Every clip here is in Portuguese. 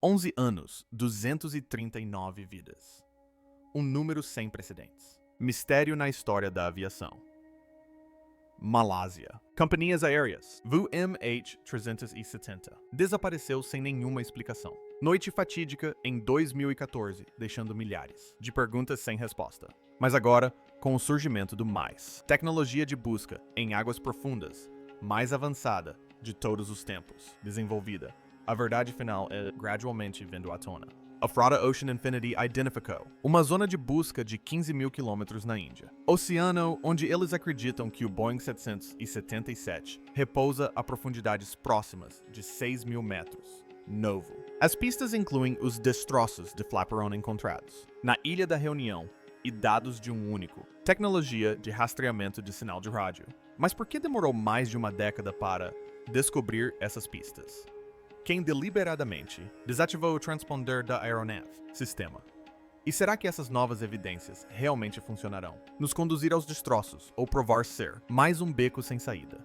11 anos, 239 vidas. Um número sem precedentes. Mistério na história da aviação. Malásia. Companhias aéreas. VU MH370 desapareceu sem nenhuma explicação. Noite fatídica em 2014, deixando milhares de perguntas sem resposta. Mas agora, com o surgimento do mais, tecnologia de busca em águas profundas, mais avançada de todos os tempos, desenvolvida, a verdade final é gradualmente vindo à tona. A frota Ocean Infinity identificou uma zona de busca de 15 mil quilômetros na Índia. Oceano onde eles acreditam que o Boeing 777 repousa a profundidades próximas de 6 mil metros. Novo. As pistas incluem os destroços de Flaperon encontrados na Ilha da Reunião e dados de um único tecnologia de rastreamento de sinal de rádio. Mas por que demorou mais de uma década para descobrir essas pistas? Quem deliberadamente desativou o transponder da aeronave sistema? E será que essas novas evidências realmente funcionarão? Nos conduzir aos destroços ou provar ser mais um beco sem saída?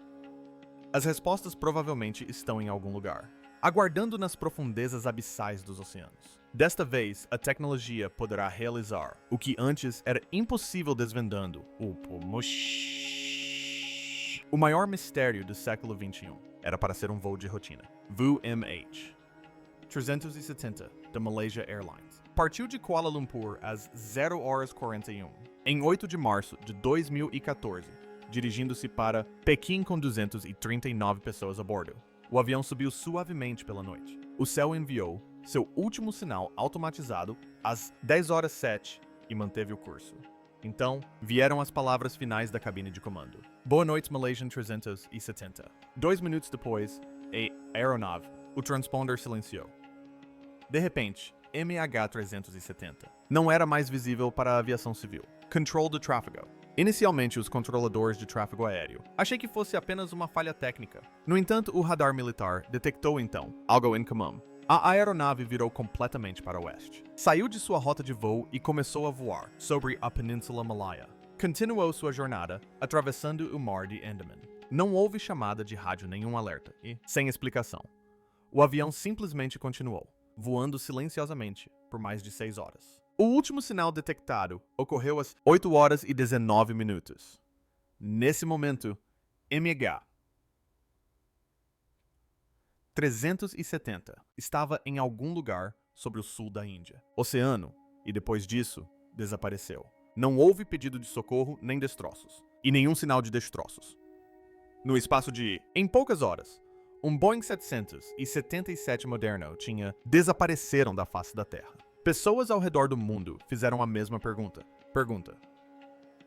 As respostas provavelmente estão em algum lugar, aguardando nas profundezas abissais dos oceanos. Desta vez, a tecnologia poderá realizar o que antes era impossível desvendando o maior mistério do século XXI. Era para ser um voo de rotina. VU MH370 da Malaysia Airlines partiu de Kuala Lumpur às 0h41 em 8 de março de 2014, dirigindo-se para Pequim com 239 pessoas a bordo. O avião subiu suavemente pela noite. O céu enviou seu último sinal automatizado às 10h07 e manteve o curso. Então, vieram as palavras finais da cabine de comando. Boa noite, Malaysian 370. 2 minutos depois, a aeronave, o transponder silenciou. De repente, MH370 não era mais visível para a aviação civil. Control de tráfego. Inicialmente, os controladores de tráfego aéreo. Achei que fosse apenas uma falha técnica. No entanto, o radar militar detectou então algo incomum. A aeronave virou completamente para o oeste. Saiu de sua rota de voo e começou a voar sobre a Península Malaya. Continuou sua jornada, atravessando o Mar de Andaman. Não houve chamada de rádio nenhum alerta e, sem explicação, o avião simplesmente continuou, voando silenciosamente por mais de 6 horas. O último sinal detectado ocorreu às 8h19. Nesse momento, MH 370 estava em algum lugar sobre o sul da Índia, Oceano, e depois disso, desapareceu. Não houve pedido de socorro nem destroços, e nenhum sinal de destroços. No espaço de, em poucas horas, um Boeing 777 moderno desapareceram da face da Terra. Pessoas ao redor do mundo fizeram a mesma pergunta.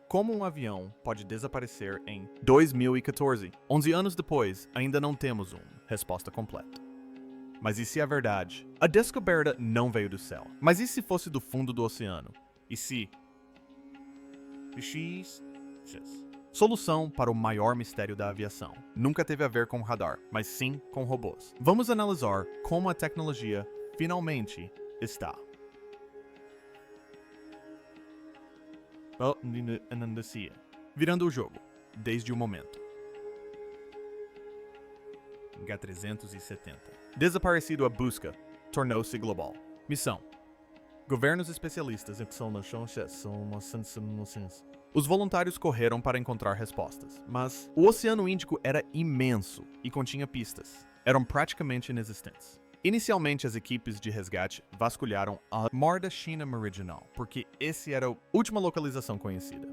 Como um avião pode desaparecer em 2014? 11 anos depois, ainda não temos resposta completa. Mas e se é verdade? A descoberta não veio do céu. Mas e se fosse do fundo do oceano? E se... Solução para o maior mistério da aviação. Nunca teve a ver com radar, mas sim com robôs. Vamos analisar como a tecnologia finalmente está. Virando o jogo, desde o momento. H370. Desaparecido a busca, tornou-se global. Missão. Governos especialistas em Os voluntários correram para encontrar respostas, mas o Oceano Índico era imenso e continha pistas. Eram praticamente inexistentes. Inicialmente, as equipes de resgate vasculharam a Mar da China Meridional, porque essa era a última localização conhecida.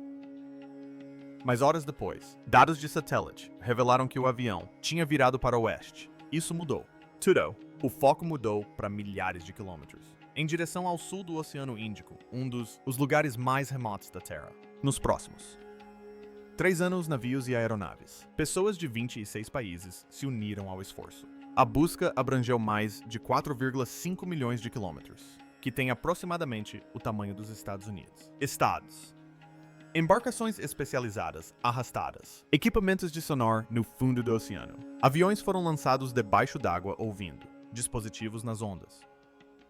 Mas horas depois, dados de satélite revelaram que o avião tinha virado para o oeste. Isso mudou. Tudo. O foco mudou para milhares de quilômetros, em direção ao sul do Oceano Índico, um dos lugares mais remotos da Terra. Nos próximos 3 anos, navios e aeronaves. Pessoas de 26 países se uniram ao esforço. A busca abrangeu mais de 4,5 milhões de quilômetros, que tem aproximadamente o tamanho dos Estados Unidos. Estados. Embarcações especializadas arrastadas. Equipamentos de sonar no fundo do oceano. Aviões foram lançados debaixo d'água ouvindo. Dispositivos nas ondas.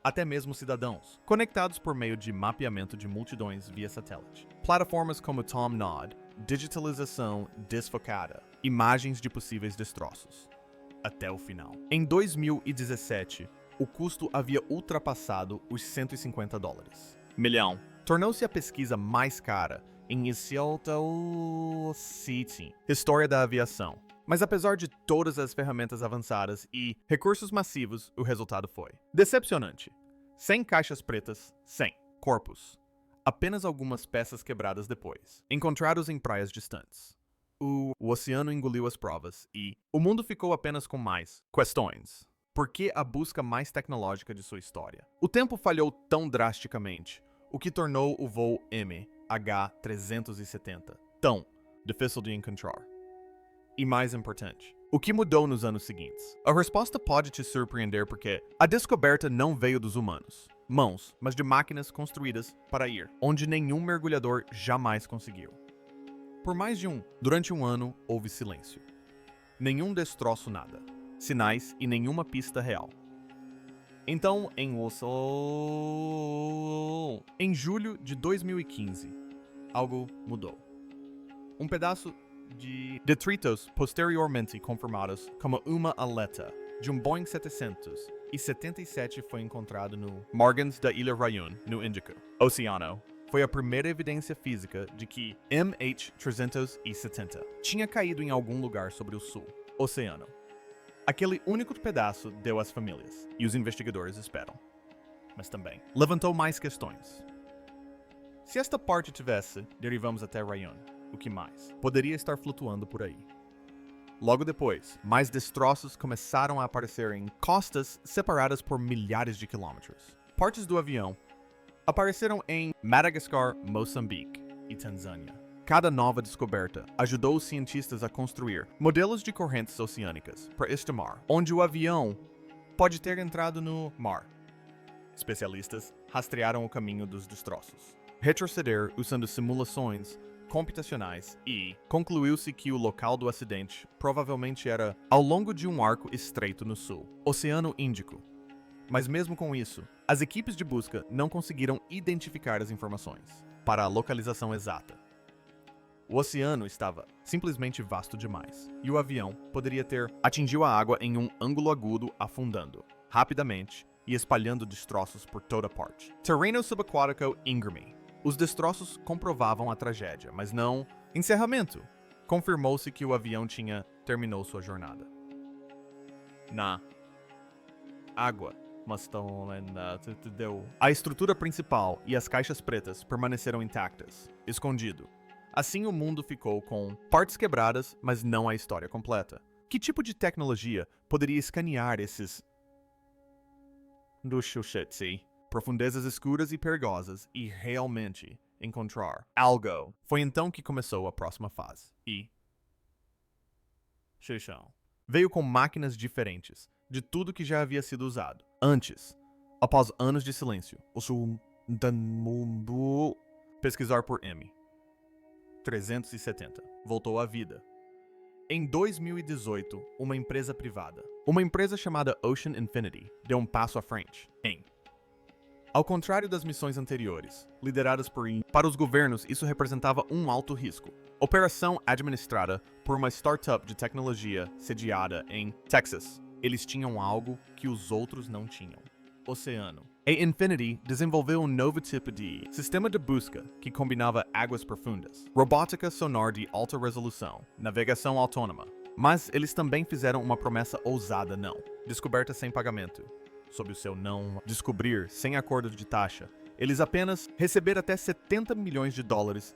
Até mesmo cidadãos, conectados por meio de mapeamento de multidões via satélite. Plataformas como Tom Nod, digitalização desfocada, imagens de possíveis destroços. Até o final. Em 2017, o custo havia ultrapassado os $150. Milhão. Tornou-se a pesquisa mais cara em história da aviação. Mas apesar de todas as ferramentas avançadas e recursos massivos, o resultado foi decepcionante. 100 caixas pretas, 100 corpos. Apenas algumas peças quebradas depois, encontrados em praias distantes. O oceano engoliu as provas e o mundo ficou apenas com mais questões. Por que a busca mais tecnológica de sua história? O tempo falhou tão drasticamente, o que tornou o voo MH370 tão difícil de encontrar. E mais importante, o que mudou nos anos seguintes? A resposta pode te surpreender porque a descoberta não veio dos humanos, mas de máquinas construídas para ir onde nenhum mergulhador jamais conseguiu. Durante um ano, houve silêncio. Nenhum destroço nada, sinais e nenhuma pista real. Então, em julho de 2015, algo mudou. Um pedaço de detritos posteriormente confirmados como uma aleta de um Boeing 777 foi encontrado no margens da Ilha Rayun, no Índico Oceano. Foi a primeira evidência física de que MH370 tinha caído em algum lugar sobre o sul oceano. Aquele único pedaço deu às famílias, e os investigadores esperam. Mas também levantou mais questões. Se esta parte tivesse, derivamos até Rayun, o que mais? Poderia estar flutuando por aí. Logo depois, mais destroços começaram a aparecer em costas separadas por milhares de quilômetros. Partes do avião apareceram em Madagascar, Moçambique e Tanzânia. Cada nova descoberta ajudou os cientistas a construir modelos de correntes oceânicas para este mar, onde o avião pode ter entrado no mar. Especialistas rastrearam o caminho dos destroços, retroceder usando simulações computacionais e concluiu-se que o local do acidente provavelmente era ao longo de um arco estreito no sul, Oceano Índico. Mas mesmo com isso, as equipes de busca não conseguiram identificar as informações para a localização exata. O oceano estava simplesmente vasto demais, e o avião poderia ter atingido a água em um ângulo agudo, afundando rapidamente e espalhando destroços por toda parte. Terreno subaquático íngreme. Os destroços comprovavam a tragédia, mas não encerramento. Confirmou-se que o avião terminou sua jornada na água. A estrutura principal e as caixas pretas permaneceram intactas, escondido. Assim o mundo ficou com partes quebradas, mas não a história completa. Que tipo de tecnologia poderia escanear esses profundezas escuras e perigosas e realmente encontrar algo? Foi então que começou a próxima fase. Veio com máquinas diferentes de tudo que já havia sido usado antes. Após anos de silêncio, pesquisar por M370 voltou à vida. Em 2018, uma empresa privada, uma empresa chamada Ocean Infinity, deu um passo à frente. Ao contrário das missões anteriores, lideradas para os governos, isso representava um alto risco. Operação administrada por uma startup de tecnologia sediada em Texas. Eles tinham algo que os outros não tinham: oceano. A Infinity desenvolveu um novo tipo de sistema de busca que combinava águas profundas, robótica sonar de alta resolução, navegação autônoma. Mas eles também fizeram uma promessa ousada: descoberta sem pagamento. Sob o seu não descobrir sem acordo de taxa, eles apenas receber até $70 milhões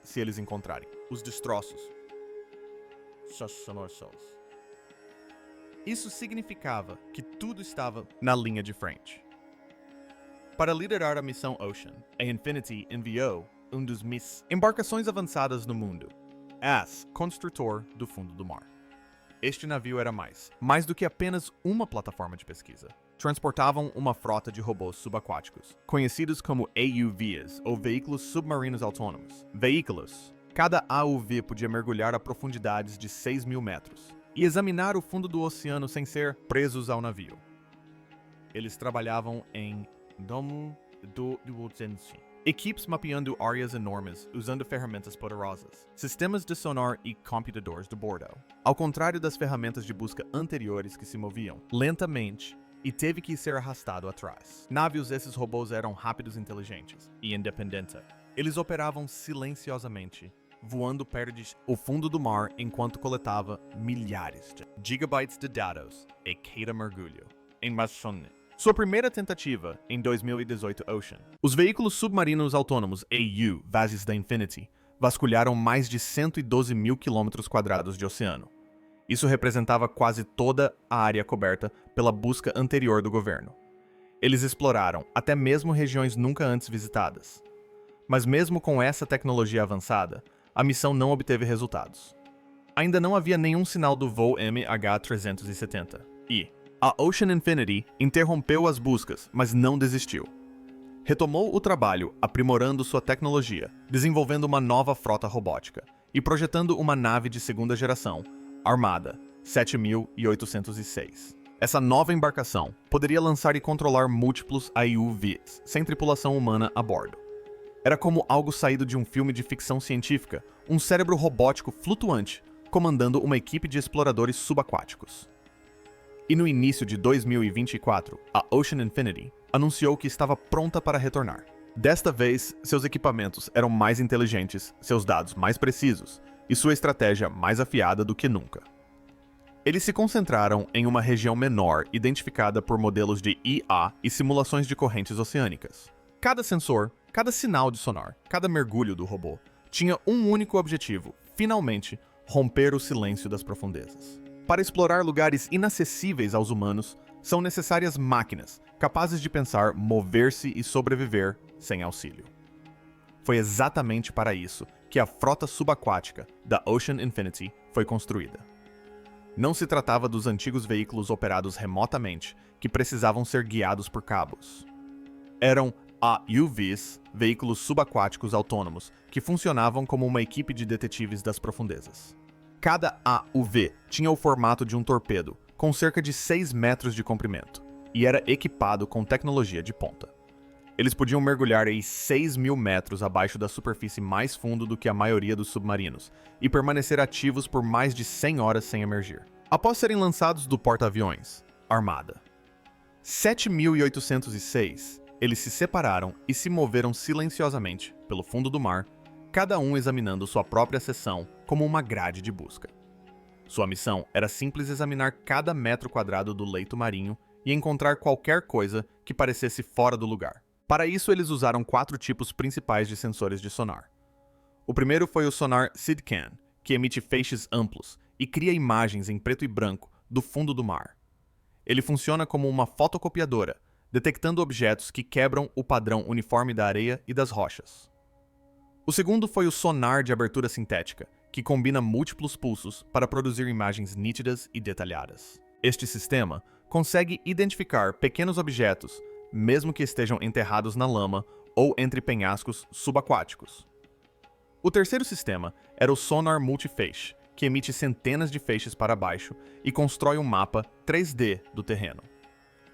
se eles encontrarem os destroços. Isso significava que tudo estava na linha de frente. Para liderar a missão Ocean, a Infinity enviou um dos embarcações avançadas no mundo, construtor do fundo do mar. Este navio era mais do que apenas uma plataforma de pesquisa. Transportavam uma frota de robôs subaquáticos, conhecidos como AUVs, ou Veículos Submarinos Autônomos. Cada AUV podia mergulhar a profundidades de 6.000 metros e examinar o fundo do oceano sem ser presos ao navio. Eles trabalhavam em equipes mapeando áreas enormes usando ferramentas poderosas, sistemas de sonar e computadores de bordo. Ao contrário das ferramentas de busca anteriores que se moviam lentamente e teve que ser arrastado atrás. Navios, esses robôs eram rápidos, inteligentes e independentes. Eles operavam silenciosamente, voando perto do fundo do mar enquanto coletava milhares de gigabytes de dados em cada mergulho. Em Maçone. Sua primeira tentativa, em 2018 Ocean. Os veículos submarinos autônomos AU, Vases da Infinity, vasculharam mais de 112 mil quilômetros quadrados de oceano. Isso representava quase toda a área coberta pela busca anterior do governo. Eles exploraram até mesmo regiões nunca antes visitadas. Mas mesmo com essa tecnologia avançada, a missão não obteve resultados. Ainda não havia nenhum sinal do voo MH370 e a Ocean Infinity interrompeu as buscas, mas não desistiu. Retomou o trabalho, aprimorando sua tecnologia, desenvolvendo uma nova frota robótica e projetando uma nave de segunda geração, Armada 7806. Essa nova embarcação poderia lançar e controlar múltiplos AUVs, sem tripulação humana a bordo. Era como algo saído de um filme de ficção científica, um cérebro robótico flutuante, comandando uma equipe de exploradores subaquáticos. E no início de 2024, a Ocean Infinity anunciou que estava pronta para retornar. Desta vez, seus equipamentos eram mais inteligentes, seus dados mais precisos e sua estratégia mais afiada do que nunca. Eles se concentraram em uma região menor identificada por modelos de IA e simulações de correntes oceânicas. Cada sensor, cada sinal de sonar, cada mergulho do robô tinha um único objetivo: finalmente romper o silêncio das profundezas. Para explorar lugares inacessíveis aos humanos, são necessárias máquinas capazes de pensar, mover-se e sobreviver sem auxílio. Foi exatamente para isso que a frota subaquática da Ocean Infinity foi construída. Não se tratava dos antigos veículos operados remotamente, que precisavam ser guiados por cabos. Eram AUVs, veículos subaquáticos autônomos, que funcionavam como uma equipe de detetives das profundezas. Cada AUV tinha o formato de um torpedo, com cerca de 6 metros de comprimento, e era equipado com tecnologia de ponta. Eles podiam mergulhar em 6.000 metros abaixo da superfície mais fundo do que a maioria dos submarinos, e permanecer ativos por mais de 100 horas sem emergir. Após serem lançados do porta-aviões, Armada 7806, eles se separaram e se moveram silenciosamente pelo fundo do mar, cada um examinando sua própria seção como uma grade de busca. Sua missão era simples: examinar cada metro quadrado do leito marinho e encontrar qualquer coisa que parecesse fora do lugar. Para isso, eles usaram 4 tipos principais de sensores de sonar. O primeiro foi o sonar SIDCAN, que emite feixes amplos e cria imagens em preto e branco do fundo do mar. Ele funciona como uma fotocopiadora, detectando objetos que quebram o padrão uniforme da areia e das rochas. O segundo foi o sonar de abertura sintética, que combina múltiplos pulsos para produzir imagens nítidas e detalhadas. Este sistema consegue identificar pequenos objetos, mesmo que estejam enterrados na lama ou entre penhascos subaquáticos. O terceiro sistema era o sonar multifeixe, que emite centenas de feixes para baixo e constrói um mapa 3D do terreno.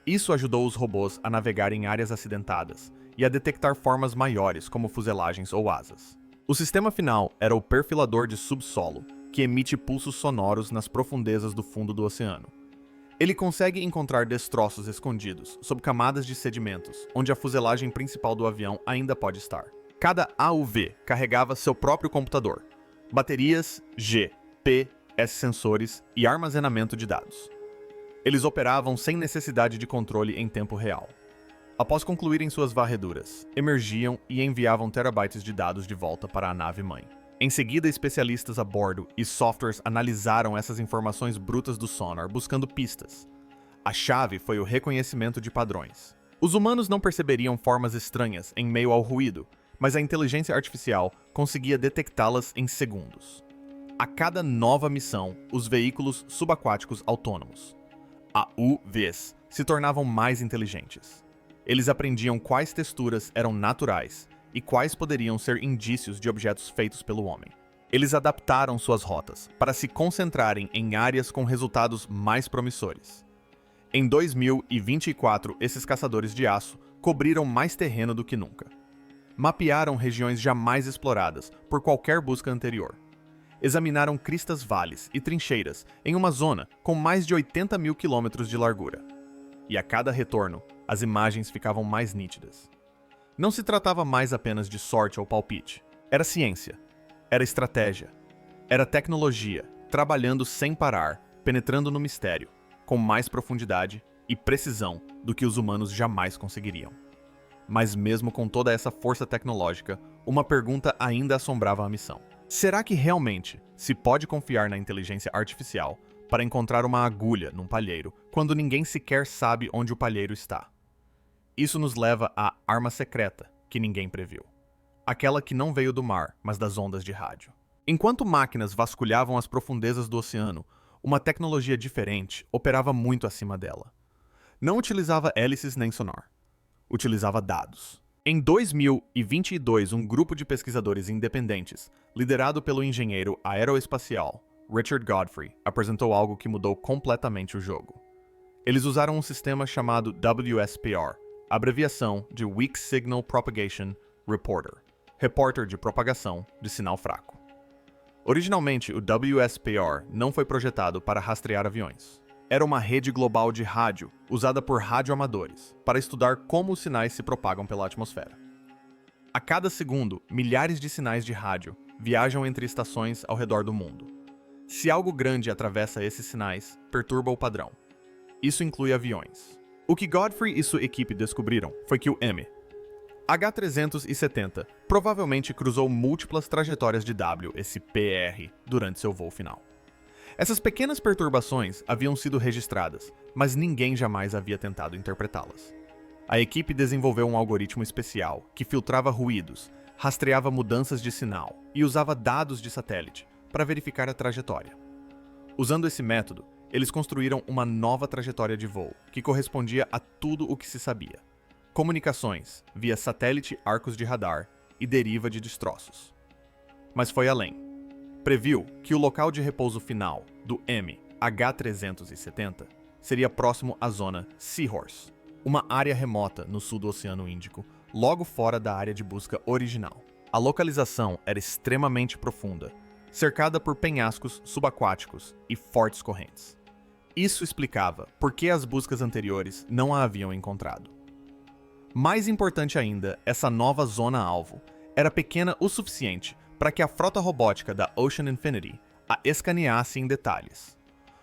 Isso ajudou os robôs a navegar em áreas acidentadas e a detectar formas maiores como fuselagens ou asas. O sistema final era o perfilador de subsolo, que emite pulsos sonoros nas profundezas do fundo do oceano. Ele consegue encontrar destroços escondidos sob camadas de sedimentos, onde a fuselagem principal do avião ainda pode estar. Cada AUV carregava seu próprio computador, baterias G, P, S sensores e armazenamento de dados. Eles operavam sem necessidade de controle em tempo real. Após concluírem suas varreduras, emergiam e enviavam terabytes de dados de volta para a nave-mãe. Em seguida, especialistas a bordo e softwares analisaram essas informações brutas do sonar, buscando pistas. A chave foi o reconhecimento de padrões. Os humanos não perceberiam formas estranhas em meio ao ruído, mas a inteligência artificial conseguia detectá-las em segundos. A cada nova missão, os veículos subaquáticos autônomos, AUVs, se tornavam mais inteligentes. Eles aprendiam quais texturas eram naturais e quais poderiam ser indícios de objetos feitos pelo homem. Eles adaptaram suas rotas para se concentrarem em áreas com resultados mais promissores. Em 2024, esses caçadores de aço cobriram mais terreno do que nunca. Mapearam regiões jamais exploradas por qualquer busca anterior. Examinaram cristas vales e trincheiras em uma zona com mais de 80 mil quilômetros de largura. e a cada retorno, as imagens ficavam mais nítidas. Não se tratava mais apenas de sorte ou palpite. Era ciência, era estratégia, era tecnologia, trabalhando sem parar, penetrando no mistério, com mais profundidade e precisão do que os humanos jamais conseguiriam. Mas mesmo com toda essa força tecnológica, uma pergunta ainda assombrava a missão. Será que realmente se pode confiar na inteligência artificial para encontrar uma agulha num palheiro quando ninguém sequer sabe onde o palheiro está? Isso nos leva à arma secreta que ninguém previu. Aquela que não veio do mar, mas das ondas de rádio. Enquanto máquinas vasculhavam as profundezas do oceano, uma tecnologia diferente operava muito acima dela. Não utilizava hélices nem sonar. Utilizava dados. Em 2022, um grupo de pesquisadores independentes, liderado pelo engenheiro aeroespacial Richard Godfrey, apresentou algo que mudou completamente o jogo. Eles usaram um sistema chamado WSPR, abreviação de Weak Signal Propagation Reporter, repórter de propagação de sinal fraco. Originalmente, o WSPR não foi projetado para rastrear aviões. Era uma rede global de rádio usada por radioamadores para estudar como os sinais se propagam pela atmosfera. A cada segundo, milhares de sinais de rádio viajam entre estações ao redor do mundo. Se algo grande atravessa esses sinais, perturba o padrão. Isso inclui aviões. O que Godfrey e sua equipe descobriram foi que o H370 provavelmente cruzou múltiplas trajetórias de WSPR durante seu voo final. Essas pequenas perturbações haviam sido registradas, mas ninguém jamais havia tentado interpretá-las. A equipe desenvolveu um algoritmo especial que filtrava ruídos, rastreava mudanças de sinal e usava dados de satélite para verificar a trajetória. Usando esse método, eles construíram uma nova trajetória de voo que correspondia a tudo o que se sabia: comunicações via satélite, arcos de radar e deriva de destroços. Mas foi além. Previu que o local de repouso final do H370 seria próximo à zona Seahorse, uma área remota no sul do Oceano Índico, logo fora da área de busca original. A localização era extremamente profunda, cercada por penhascos subaquáticos e fortes correntes. Isso explicava por que as buscas anteriores não a haviam encontrado. Mais importante ainda, essa nova zona-alvo era pequena o suficiente para que a frota robótica da Ocean Infinity a escaneasse em detalhes.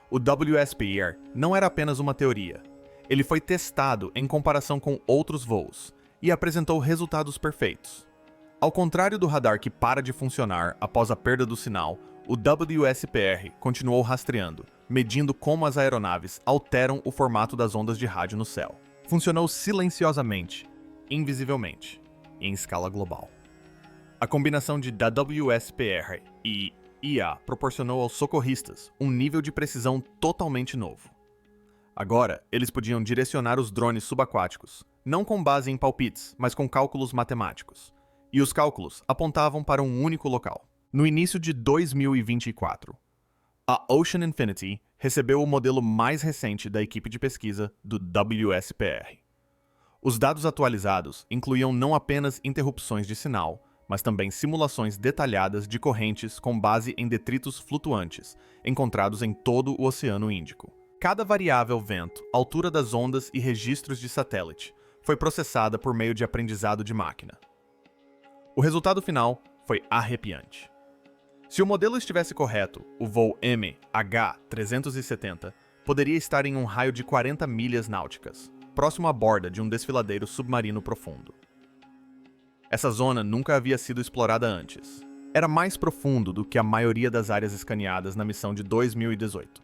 O WSPR não era apenas uma teoria. Ele foi testado em comparação com outros voos e apresentou resultados perfeitos. Ao contrário do radar que para de funcionar após a perda do sinal, o WSPR continuou rastreando, medindo como as aeronaves alteram o formato das ondas de rádio no céu. Funcionou silenciosamente, invisivelmente, em escala global. A combinação de WSPR e IA proporcionou aos socorristas um nível de precisão totalmente novo. Agora, eles podiam direcionar os drones subaquáticos, não com base em palpites, mas com cálculos matemáticos. E os cálculos apontavam para um único local. No início de 2024, a Ocean Infinity recebeu o modelo mais recente da equipe de pesquisa do WSPR. Os dados atualizados incluíam não apenas interrupções de sinal, mas também simulações detalhadas de correntes com base em detritos flutuantes, encontrados em todo o Oceano Índico. Cada variável vento, altura das ondas e registros de satélite foi processada por meio de aprendizado de máquina. O resultado final foi arrepiante. Se o modelo estivesse correto, o voo MH370 poderia estar em um raio de 40 milhas náuticas, próximo à borda de um desfiladeiro submarino profundo. Essa zona nunca havia sido explorada antes. Era mais profundo do que a maioria das áreas escaneadas na missão de 2018.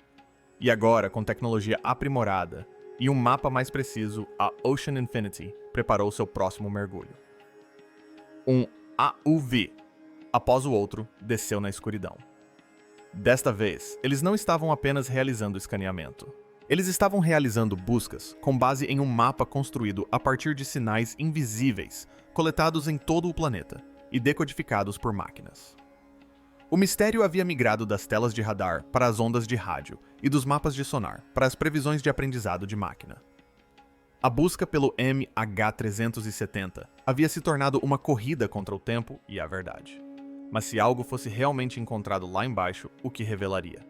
E agora, com tecnologia aprimorada e um mapa mais preciso, a Ocean Infinity preparou seu próximo mergulho. Um AUV, após o outro, desceu na escuridão. Desta vez, eles não estavam apenas realizando escaneamento. Eles estavam realizando buscas com base em um mapa construído a partir de sinais invisíveis coletados em todo o planeta e decodificados por máquinas. O mistério havia migrado das telas de radar para as ondas de rádio e dos mapas de sonar para as previsões de aprendizado de máquina. A busca pelo MH370 havia se tornado uma corrida contra o tempo e a verdade. Mas se algo fosse realmente encontrado lá embaixo, o que revelaria?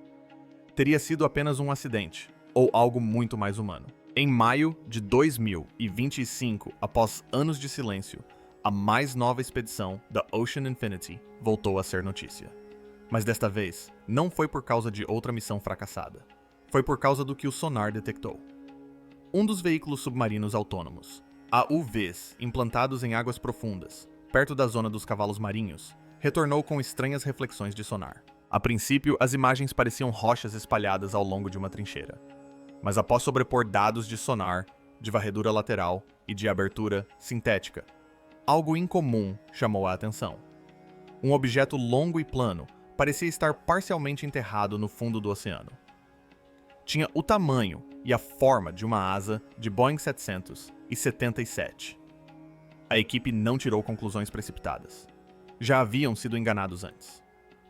Teria sido apenas um acidente, ou algo muito mais humano. Em maio de 2025, após anos de silêncio, a mais nova expedição da Ocean Infinity voltou a ser notícia. Mas desta vez, não foi por causa de outra missão fracassada. Foi por causa do que o sonar detectou. Um dos veículos submarinos autônomos, AUVs, implantados em águas profundas, perto da zona dos cavalos marinhos, retornou com estranhas reflexões de sonar. A princípio, as imagens pareciam rochas espalhadas ao longo de uma trincheira. Mas após sobrepor dados de sonar, de varredura lateral e de abertura sintética, algo incomum chamou a atenção. Um objeto longo e plano parecia estar parcialmente enterrado no fundo do oceano. Tinha o tamanho e a forma de uma asa de Boeing 777. A equipe não tirou conclusões precipitadas. Já haviam sido enganados antes.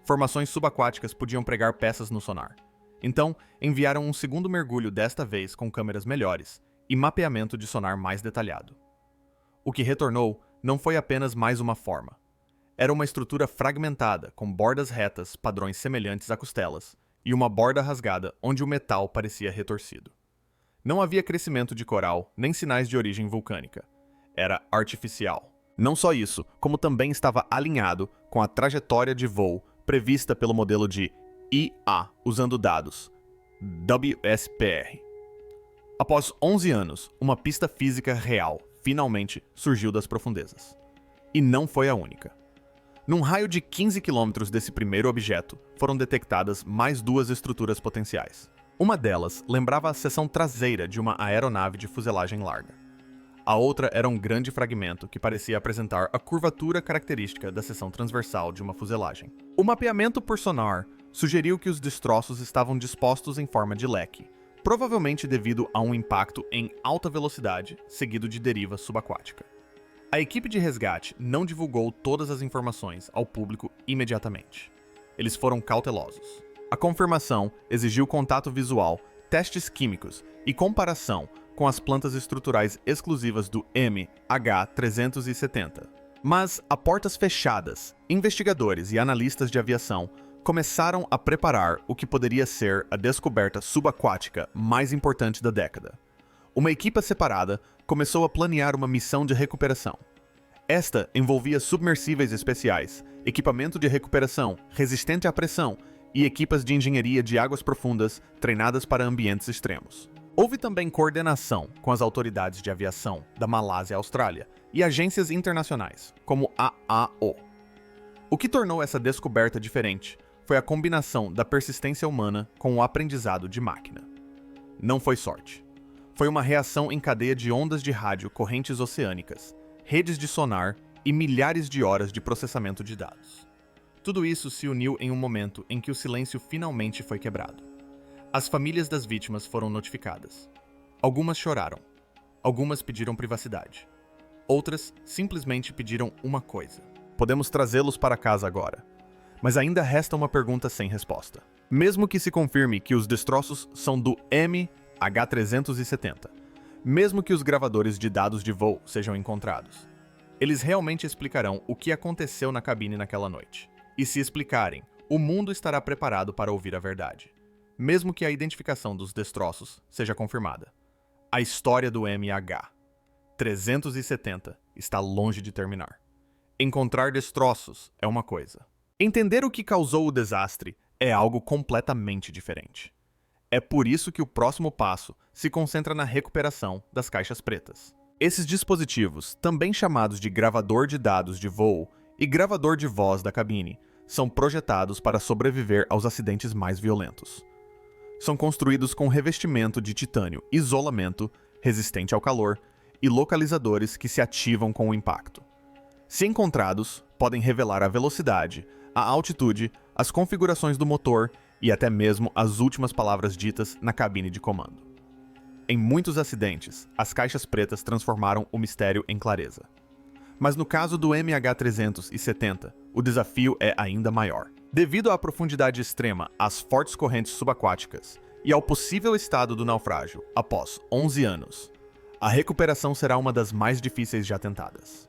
Formações subaquáticas podiam pregar peças no sonar. Então, enviaram um segundo mergulho, desta vez com câmeras melhores e mapeamento de sonar mais detalhado. O que retornou não foi apenas mais uma forma. Era uma estrutura fragmentada, com bordas retas, padrões semelhantes a costelas, e uma borda rasgada onde o metal parecia retorcido. Não havia crescimento de coral, nem sinais de origem vulcânica. Era artificial. Não só isso, como também estava alinhado com a trajetória de voo prevista pelo modelo de IA, usando dados WSPR. Após 11 anos, uma pista física real finalmente surgiu das profundezas. E não foi a única. Num raio de 15 quilômetros desse primeiro objeto, foram detectadas mais duas estruturas potenciais. Uma delas lembrava a seção traseira de uma aeronave de fuselagem larga. A outra era um grande fragmento que parecia apresentar a curvatura característica da seção transversal de uma fuselagem. O mapeamento por sonar sugeriu que os destroços estavam dispostos em forma de leque, provavelmente devido a um impacto em alta velocidade, seguido de deriva subaquática. A equipe de resgate não divulgou todas as informações ao público imediatamente. Eles foram cautelosos. A confirmação exigiu contato visual, testes químicos e comparação com as plantas estruturais exclusivas do MH370. Mas, a portas fechadas, investigadores e analistas de aviação começaram a preparar o que poderia ser a descoberta subaquática mais importante da década. Uma equipe separada começou a planear uma missão de recuperação. Esta envolvia submersíveis especiais, equipamento de recuperação resistente à pressão e equipas de engenharia de águas profundas treinadas para ambientes extremos. Houve também coordenação com as autoridades de aviação da Malásia e Austrália e agências internacionais, como a AO. O que tornou essa descoberta diferente foi a combinação da persistência humana com o aprendizado de máquina. Não foi sorte. Foi uma reação em cadeia de ondas de rádio, correntes oceânicas, redes de sonar e milhares de horas de processamento de dados. Tudo isso se uniu em um momento em que o silêncio finalmente foi quebrado. As famílias das vítimas foram notificadas. Algumas choraram. Algumas pediram privacidade. Outras simplesmente pediram uma coisa. Podemos trazê-los para casa agora. Mas ainda resta uma pergunta sem resposta. Mesmo que se confirme que os destroços são do MH370, mesmo que os gravadores de dados de voo sejam encontrados, eles realmente explicarão o que aconteceu na cabine naquela noite. E se explicarem, o mundo estará preparado para ouvir a verdade, mesmo que a identificação dos destroços seja confirmada. A história do MH370 está longe de terminar. Encontrar destroços é uma coisa. Entender o que causou o desastre é algo completamente diferente. É por isso que o próximo passo se concentra na recuperação das caixas pretas. Esses dispositivos, também chamados de gravador de dados de voo e gravador de voz da cabine, são projetados para sobreviver aos acidentes mais violentos. São construídos com revestimento de titânio, isolamento, resistente ao calor e localizadores que se ativam com o impacto. Se encontrados, podem revelar a velocidade, a altitude, as configurações do motor e até mesmo as últimas palavras ditas na cabine de comando. Em muitos acidentes, as caixas pretas transformaram o mistério em clareza. Mas no caso do MH370, o desafio é ainda maior. Devido à profundidade extrema, às fortes correntes subaquáticas e ao possível estado do naufrágio após 11 anos, a recuperação será uma das mais difíceis já tentadas.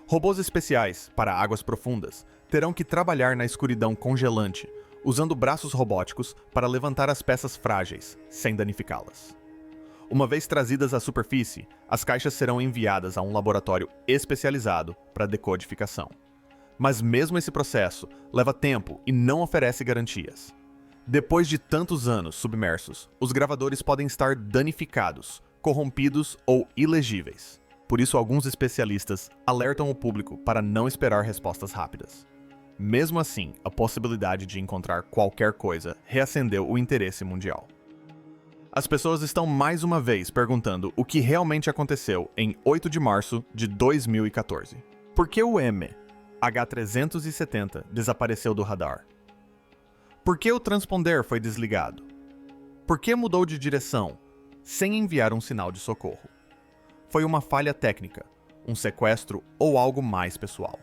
Robôs especiais para águas profundas terão que trabalhar na escuridão congelante, usando braços robóticos para levantar as peças frágeis, sem danificá-las. Uma vez trazidas à superfície, as caixas serão enviadas a um laboratório especializado para decodificação. Mas mesmo esse processo leva tempo e não oferece garantias. Depois de tantos anos submersos, os gravadores podem estar danificados, corrompidos ou ilegíveis. Por isso, alguns especialistas alertam o público para não esperar respostas rápidas. Mesmo assim, a possibilidade de encontrar qualquer coisa reacendeu o interesse mundial. As pessoas estão mais uma vez perguntando o que realmente aconteceu em 8 de março de 2014. Por que o MH370 desapareceu do radar? Por que o transponder foi desligado? Por que mudou de direção sem enviar um sinal de socorro? Foi uma falha técnica, um sequestro ou algo mais pessoal?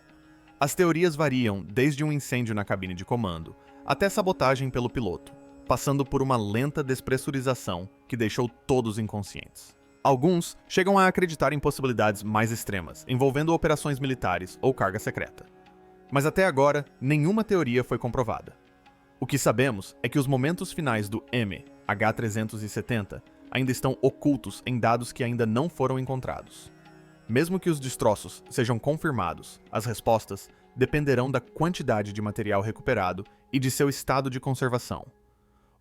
As teorias variam desde um incêndio na cabine de comando até sabotagem pelo piloto, passando por uma lenta despressurização que deixou todos inconscientes. Alguns chegam a acreditar em possibilidades mais extremas, envolvendo operações militares ou carga secreta. Mas até agora, nenhuma teoria foi comprovada. O que sabemos é que os momentos finais do MH370 ainda estão ocultos em dados que ainda não foram encontrados. Mesmo que os destroços sejam confirmados, as respostas dependerão da quantidade de material recuperado e de seu estado de conservação.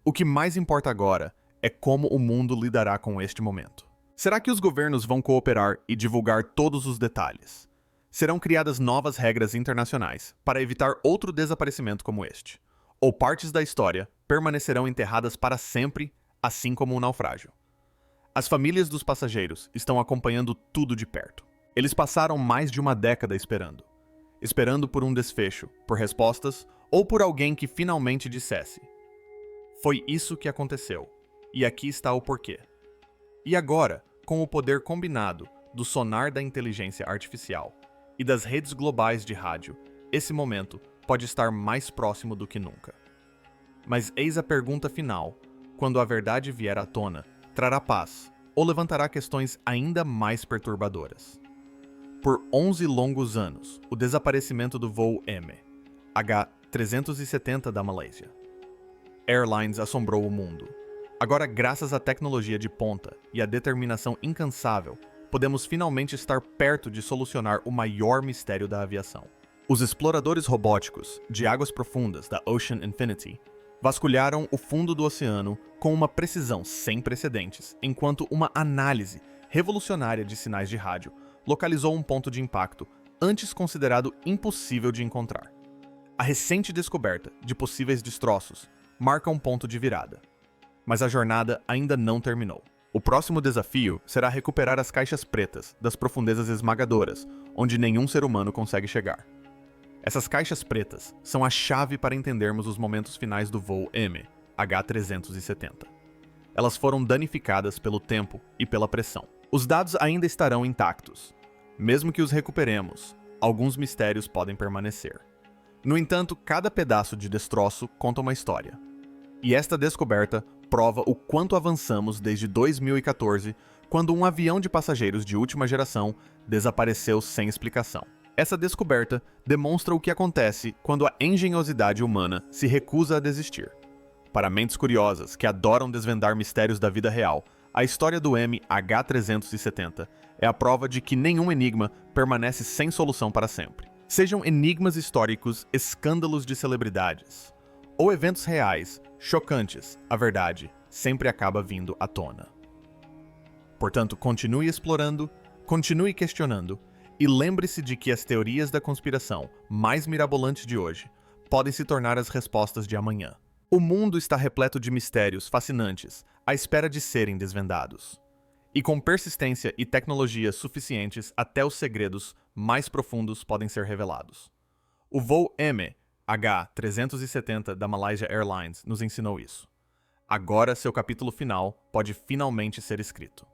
O que mais importa agora é como o mundo lidará com este momento. Será que os governos vão cooperar e divulgar todos os detalhes? Serão criadas novas regras internacionais para evitar outro desaparecimento como este? Ou partes da história permanecerão enterradas para sempre, assim como o naufrágio? As famílias dos passageiros estão acompanhando tudo de perto. Eles passaram mais de uma década esperando por um desfecho, por respostas ou por alguém que finalmente dissesse: foi isso que aconteceu, e aqui está o porquê. E agora, com o poder combinado do sonar da inteligência artificial e das redes globais de rádio, esse momento pode estar mais próximo do que nunca. Mas eis a pergunta final: quando a verdade vier à tona, trará paz ou levantará questões ainda mais perturbadoras? Por 11 longos anos, o desaparecimento do voo MH370 da Malásia Airlines assombrou o mundo. Agora, graças à tecnologia de ponta e à determinação incansável, podemos finalmente estar perto de solucionar o maior mistério da aviação. Os exploradores robóticos de águas profundas da Ocean Infinity vasculharam o fundo do oceano com uma precisão sem precedentes, enquanto uma análise revolucionária de sinais de rádio localizou um ponto de impacto antes considerado impossível de encontrar. A recente descoberta de possíveis destroços marca um ponto de virada. Mas a jornada ainda não terminou. O próximo desafio será recuperar as caixas pretas das profundezas esmagadoras, onde nenhum ser humano consegue chegar. Essas caixas pretas são a chave para entendermos os momentos finais do voo MH370. Elas foram danificadas pelo tempo e pela pressão. Os dados ainda estarão intactos. Mesmo que os recuperemos, alguns mistérios podem permanecer. No entanto, cada pedaço de destroço conta uma história. E esta descoberta prova o quanto avançamos desde 2014, quando um avião de passageiros de última geração desapareceu sem explicação. Essa descoberta demonstra o que acontece quando a engenhosidade humana se recusa a desistir. Para mentes curiosas que adoram desvendar mistérios da vida real, a história do MH370 é a prova de que nenhum enigma permanece sem solução para sempre. Sejam enigmas históricos, escândalos de celebridades, ou eventos reais, chocantes, a verdade sempre acaba vindo à tona. Portanto, continue explorando, continue questionando, e lembre-se de que as teorias da conspiração mais mirabolantes de hoje podem se tornar as respostas de amanhã. O mundo está repleto de mistérios fascinantes à espera de serem desvendados. E com persistência e tecnologia suficientes, até os segredos mais profundos podem ser revelados. O voo MH370 da Malaysia Airlines nos ensinou isso. Agora seu capítulo final pode finalmente ser escrito.